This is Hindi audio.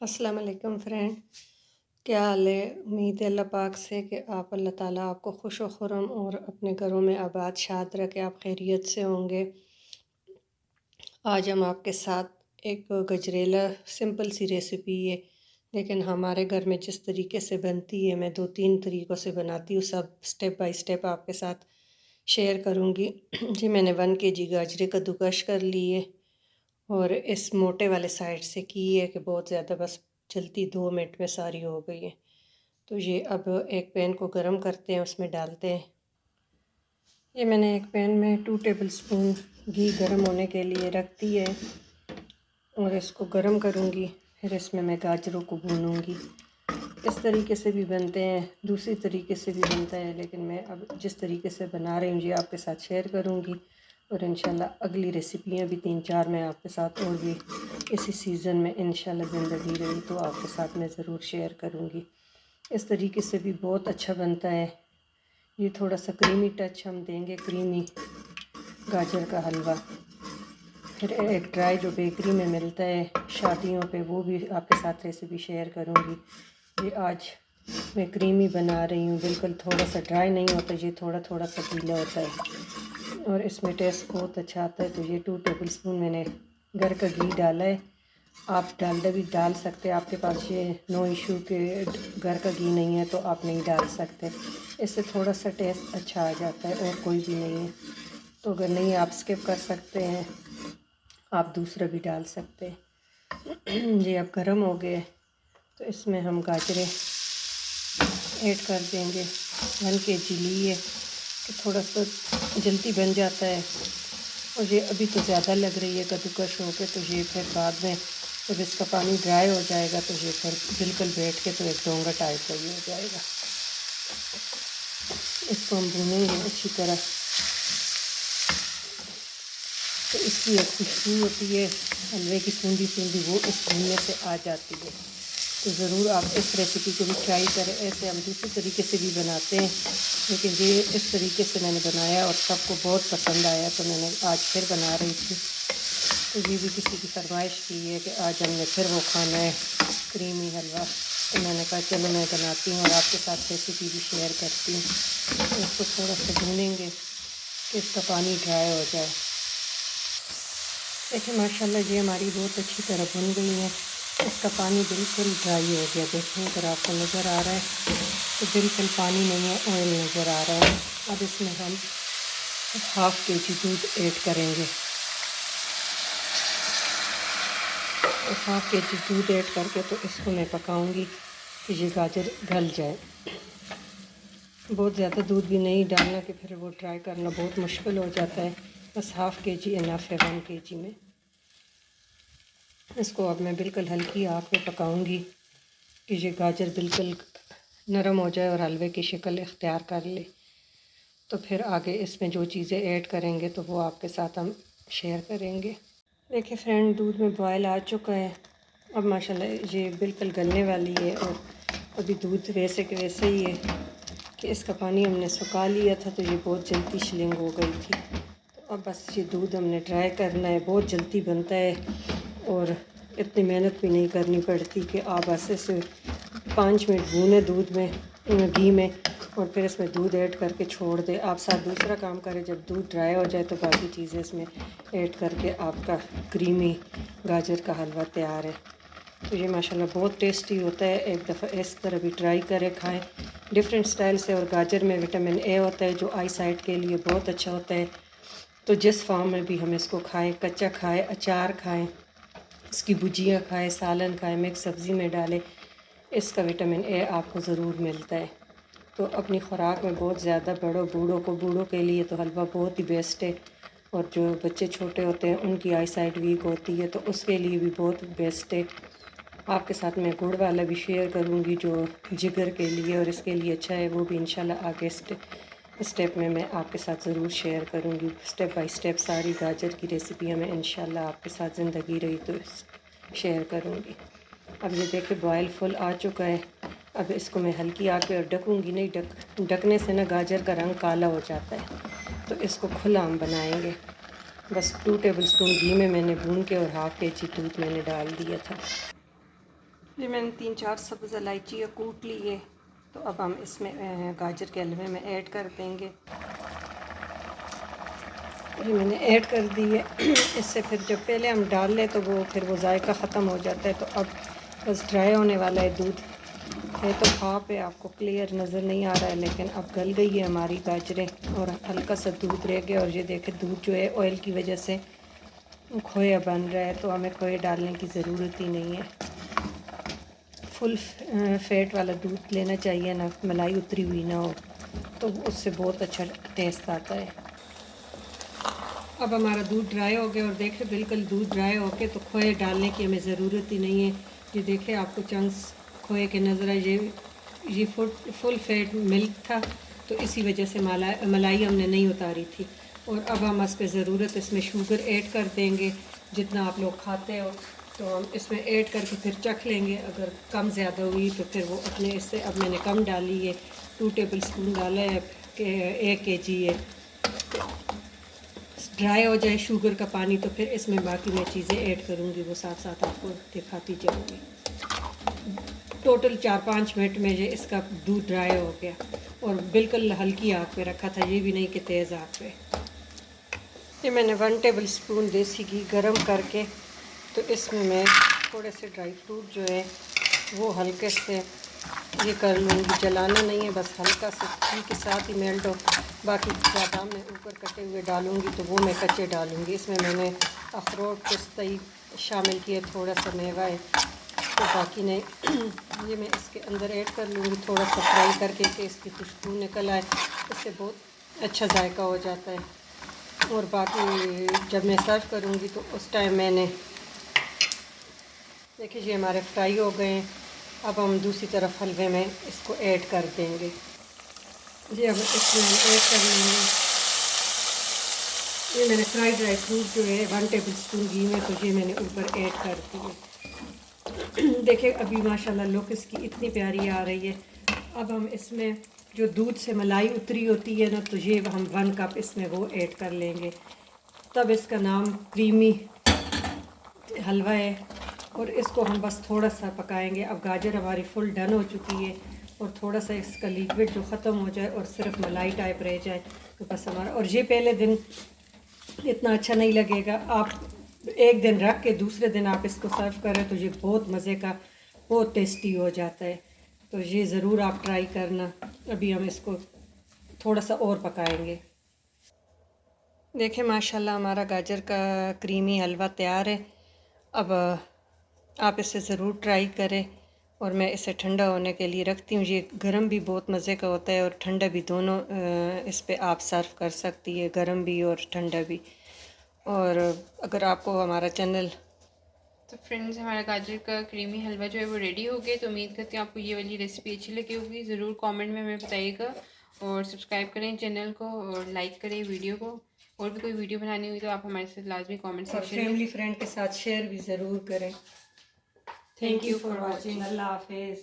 अस्सलाम वालेकुम फ्रेंड। क्या हाल है? उम्मीद है अल्लाह पाक से कि आप अल्लाह ताला आपको खुश व खुर्रम और अपने घरों में आबाद शाद रखे, आप खैरियत से होंगे। आज हम आपके साथ एक गजरेला सिंपल सी रेसिपी है, लेकिन हमारे घर में जिस तरीके से बनती है मैं 2-3 तरीक़ों से बनाती हूँ, सब स्टेप बाय स्टेप आपके साथ शेयर करूँगी। जी मैंने 1 केजी गाजरे कद्दूकस कर ली है और इस मोटे वाले साइड से की है कि बहुत ज़्यादा बस जल्दी 2 मिनट में सारी हो गई है। तो ये अब एक पैन को गरम करते हैं, उसमें डालते हैं। ये मैंने एक पैन में 2 टेबल स्पून घी गरम होने के लिए रख दी है और इसको गरम करूँगी। फिर इसमें मैं गाजरों को भूनूँगी। इस तरीके से भी बनते हैं, दूसरी तरीके से भी बनता है, लेकिन मैं अब जिस तरीके से बना रही हूँ ये आपके साथ शेयर करूँगी। और इंशाल्लाह अगली रेसिपियाँ भी 3-4 मैं आपके साथ और भी इसी सीज़न में इंशाल्लाह ज़िंदगी रही तो आपके साथ मैं ज़रूर शेयर करूँगी। इस तरीके से भी बहुत अच्छा बनता है। ये थोड़ा सा क्रीमी टच हम देंगे, क्रीमी गाजर का हलवा। फिर एक ड्राई जो बेकरी में मिलता है शादियों पे, वो भी आपके साथ रेसिपी शेयर करूँगी। ये आज मैं क्रीमी बना रही हूँ, बिल्कुल थोड़ा सा ड्राई नहीं होता, ये थोड़ा थोड़ा सा गीला होता है और इसमें टेस्ट बहुत अच्छा आता है। तो ये 2 टेबल स्पून मैंने घर का घी डाला है। आप डालडा भी डाल सकते हैं, आपके पास ये नो इशू के घर का घी नहीं है तो आप नहीं डाल सकते। इससे थोड़ा सा टेस्ट अच्छा आ जाता है और कोई भी नहीं है तो अगर नहीं आप स्किप कर सकते हैं, आप दूसरा भी डाल सकते हैं। ये अब गर्म हो गए तो इसमें हम गाजरें ऐड कर देंगे। 1 केजी ली है कि थोड़ा सा जल्दी बन जाता है और ये अभी तो ज़्यादा लग रही है कद्दूकस हो के, तो ये फिर बाद में जब इसका पानी ड्राई हो जाएगा तो ये फिर बिल्कुल बैठ के तो एक डोंगा टाइप का ही हो जाएगा। इसको हम भूनेंगे अच्छी तरह। तो इसकी एक खुशबू होती है हलवे की, सूंधी सूंधी, वो इस भूनने से आ जाती है। तो ज़रूर आप इस रेसिपी को भी ट्राई करें। ऐसे हम दूसरे तरीके से भी बनाते हैं, लेकिन ये इस तरीके से मैंने बनाया और सबको बहुत पसंद आया तो मैंने आज फिर बना रही थी। तो ये भी किसी की फरमाइश की है कि आज हमने फिर वो खाना है क्रीमी हलवा, तो मैंने कहा चलो मैं बनाती हूँ और आपके साथ रेसिपी भी शेयर करती हूँ। तो इसको थोड़ा सा भूनेंगे कि इसका पानी ड्राई हो जाए। देखिए माशाल्लाह ये हमारी बहुत अच्छी तरह भुन गई है। इसका पानी बिल्कुल ड्राई हो गया, देखिए अगर आपको नज़र आ रहा है तो बिल्कुल पानी नहीं है, ऑयल नज़र आ रहा है। अब इसमें हम 1/2 केजी दूध ऐड करेंगे। 1/2 केजी दूध ऐड करके तो इसको मैं पकाऊंगी कि ये गाजर गल जाए। बहुत ज़्यादा दूध भी नहीं डालना कि फिर वो ट्राई करना बहुत मुश्किल हो जाता है। बस 1/2 केजी इनफ है 1 केजी में। इसको अब मैं बिल्कुल हल्की आँच पे पकाऊंगी कि ये गाजर बिल्कुल नरम हो जाए और हलवे की शक्ल इख्तियार कर ले। तो फिर आगे इसमें जो चीज़ें ऐड करेंगे तो वो आपके साथ हम शेयर करेंगे। देखिए फ्रेंड, दूध में बॉयल आ चुका है। अब माशाल्लाह ये बिल्कुल गलने वाली है और अभी दूध वैसे के वैसे ही है कि इसका पानी हमने सुखा लिया था तो ये बहुत जल्दी शिलिंग हो गई थी। तो अब बस ये दूध हमने ड्राई करना है, बहुत जल्दी बनता है और इतनी मेहनत भी नहीं करनी पड़ती कि आप बस इसे 5 मिनट भूने दूध में घी में और फिर इसमें दूध ऐड करके छोड़ दें। आप साथ दूसरा काम करें, जब दूध ड्राई हो जाए तो बाकी चीज़ें इसमें ऐड करके आपका क्रीमी गाजर का हलवा तैयार है। तो ये माशाल्लाह बहुत टेस्टी होता है। एक दफ़ा इस तरह भी ट्राई करें, खाएं डिफरेंट स्टाइल से। और गाजर में विटामिन ए होता है जो आई साइट के लिए बहुत अच्छा होता है। तो जिस फॉर्म में भी हम इसको खाएं, कच्चा खाएं, अचार खाएं, इसकी भुजिया खाएं, सालन खाएं, मिक्स सब्ज़ी में डालें, इसका विटामिन ए आपको ज़रूर मिलता है। तो अपनी ख़ुराक में बहुत ज़्यादा बूढ़ों के लिए तो हलवा बहुत ही बेस्ट है। और जो बच्चे छोटे होते हैं उनकी आई साइट वीक होती है तो उसके लिए भी बहुत बेस्ट है। आपके साथ मैं गुड़ वाला भी शेयर करूंगी जो जिगर के लिए और इसके लिए अच्छा है, वो भी इंशाल्लाह आगे स्टेप में मैं आपके साथ ज़रूर शेयर करूंगी। स्टेप बाय स्टेप सारी गाजर की रेसिपियाँ मैं इंशाल्लाह आपके साथ ज़िंदगी रही तो शेयर करूंगी। अब ये देखिए बॉयल फुल आ चुका है। अब इसको मैं हल्की आँच पे और ढकूँगी नहीं, ढकने से ना गाजर का रंग काला हो जाता है। तो इसको खुला हम बनाएंगे। बस 2 टेबल स्पून घी में मैंने भून के और 1/2 केजी दूध मैंने डाल दिया था। ये मैंने 3-4 सब्ज़ इलायची कूट ली है, तो अब हम इसमें गाजर के हलवे में ऐड कर देंगे। ये मैंने ऐड कर दी है। इससे फिर जब पहले हम डाल लें तो वो फिर वो जायका ख़त्म हो जाता है। तो अब बस ड्राई होने वाला है दूध। है तो भाप पे आपको क्लियर नज़र नहीं आ रहा है, लेकिन अब गल गई है हमारी गाजरें और हल्का सा दूध रह गया। और ये देखें दूध जो है ऑयल की वजह से खोया बन रहा है, तो हमें खोए डालने की ज़रूरत ही नहीं है। फुल फैट वाला दूध लेना चाहिए ना, मलाई उतरी हुई ना हो, तो उससे बहुत अच्छा टेस्ट आता है। अब हमारा दूध ड्राई हो गया और देखें बिल्कुल दूध ड्राई हो के, तो खोए डालने की हमें ज़रूरत ही नहीं है। ये देखें आपको चंक्स खोए के नज़र आए। ये फुल फैट मिल्क था, तो इसी वजह से मलाई हमने नहीं उतारी थी। और अब हम इस पर ज़रूरत इसमें शुगर ऐड कर देंगे, जितना आप लोग खाते हो तो हम इसमें ऐड करके फिर चख लेंगे। अगर कम ज़्यादा हुई तो फिर वो अपने इससे, अब मैंने कम डाली है, 2 टेबल स्पून डाला है कि 1 kg है। ड्राई हो जाए शुगर का पानी तो फिर इसमें बाकी मैं चीज़ें ऐड करूँगी, वो साथ साथ आपको दिखाती जाऊँगी। टोटल 4-5 मिनट में ये इसका दूध ड्राई हो गया और बिल्कुल हल्की आग पे रखा था, ये भी नहीं कि तेज़ आग पे। ये मैंने 1 टेबल स्पून देसी घी गरम करके, तो इसमें मैं थोड़े से ड्राई फ्रूट जो है वो हल्के से ये कर लूँगी। जलाना नहीं है, बस हल्का से घी के साथ ही मेल्ट हो। बाकी बादाम मैं ऊपर कटे हुए डालूँगी, तो वो मैं कच्चे डालूँगी। इसमें मैंने अखरोट पिस्ता शामिल किए, थोड़ा सा मेवा है, तो बाकी नहीं। ये मैं इसके अंदर ऐड कर लूँगी थोड़ा सा फ्राई करके कि इसकी खुशबू निकल आए, इससे बहुत अच्छा जायका हो जाता है। और बाकी जब मैं सर्व करूँगी तो उस टाइम मैंने देखिए ये हमारे फ्राई हो गए हैं। अब हम दूसरी तरफ हलवे में इसको ऐड कर देंगे। जी अब इसमें हम ऐड कर लेंगे, ये मैंने फ्राइड ड्राई फ्रूट जो है 1 टेबल स्पून घी में, तो ये मैंने ऊपर ऐड कर दिए। देखिए अभी माशाल्लाह लुक इसकी इतनी प्यारी आ रही है। अब हम इसमें जो दूध से मलाई उतरी होती है ना, तो ये हम 1 कप इसमें वो ऐड कर लेंगे, तब इसका नाम क्रीमी हलवा है। और इसको हम बस थोड़ा सा पकाएंगे। अब गाजर हमारी फुल डन हो चुकी है और थोड़ा सा इसका लिक्विड जो ख़त्म हो जाए और सिर्फ मलाई टाइप रह जाए तो बस हमारा। और ये पहले दिन इतना अच्छा नहीं लगेगा, आप एक दिन रख के दूसरे दिन आप इसको सर्व करें तो ये बहुत मज़े का, बहुत टेस्टी हो जाता है। तो ये ज़रूर आप ट्राई करना। अभी हम इसको थोड़ा सा और पकाएंगे। देखिए माशाल्लाह हमारा गाजर का क्रीमी हलवा तैयार है। अब आप इसे ज़रूर ट्राई करें। और मैं इसे ठंडा होने के लिए रखती हूँ। ये गर्म भी बहुत मज़े का होता है और ठंडा भी, दोनों इस पे आप सर्व कर सकती है, गर्म भी और ठंडा भी। और अगर आपको हमारा चैनल तो फ्रेंड्स हमारा गाजर का क्रीमी हलवा जो है वो रेडी हो गया। तो उम्मीद करती हूँ आपको ये वाली रेसिपी अच्छी लगी होगी। ज़रूर कमेंट में हमें बताइएगा और सब्सक्राइब करें चैनल को और लाइक करें वीडियो को। और भी कोई वीडियो बनानी हुई तो आप हमारे साथ लाजमी कमेंट और सेक्शन में। फैमिली फ्रेंड के साथ शेयर भी ज़रूर करें। Thank thank you you for for watching. Watching. अल्लाह हाफिज़।